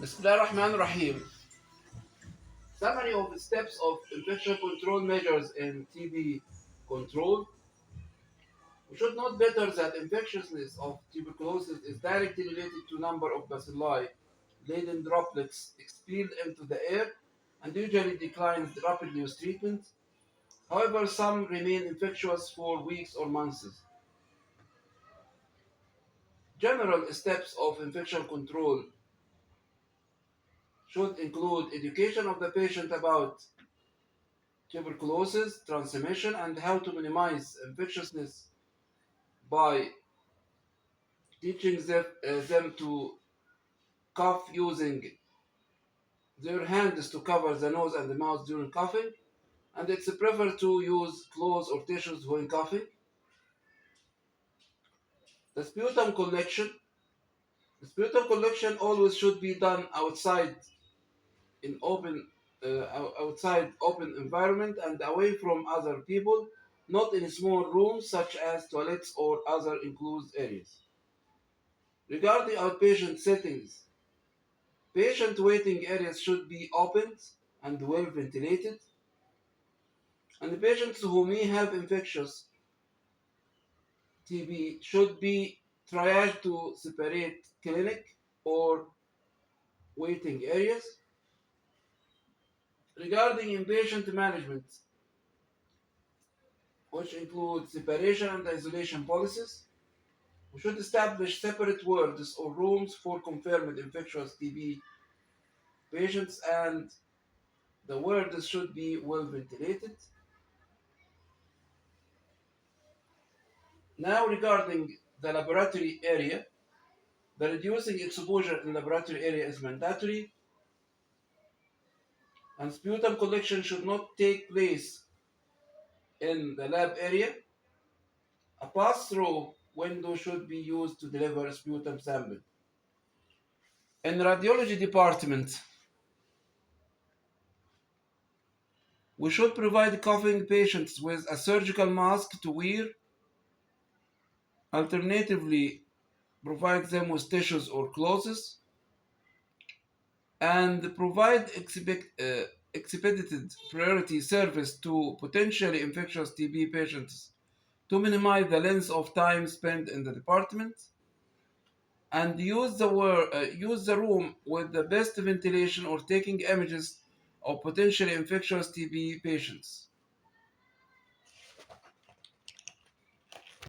Bismillahirrahmanirrahim. Summary of steps of infection control measures in TB control. We should note better that infectiousness of tuberculosis is directly related to number of bacilli-laden droplets expelled into the air and usually declines rapidly with treatment. However, some remain infectious for weeks or months. General steps of infection control should include education of the patient about tuberculosis transmission and how to minimize infectiousness by teaching them to cough using their hands to cover the nose and the mouth during coughing, and it's preferred to use cloths or tissues when coughing. The sputum collection. The sputum collection always should be done outside in outside open environment and away from other people, not in small rooms such as toilets or other enclosed areas. Regarding outpatient settings, patient waiting areas should be opened and well ventilated, and the patients who may have infectious TB should be triaged to separate clinic or waiting areas. Regarding inpatient management, which include separation and isolation policies, we should establish separate wards or rooms for confirmed infectious TB patients, and the wards should be well ventilated. Now, regarding the laboratory area, the reducing exposure in laboratory area is mandatory, and sputum collection should not take place in the lab area. A pass-through window should be used to deliver a sputum sample. In radiology department, we should provide coughing patients with a surgical mask to wear. Alternatively, provide them with tissues or clothes, and provide expedited priority service to potentially infectious TB patients to minimize the length of time spent in the department, and use the room with the best ventilation or taking images of potentially infectious TB patients.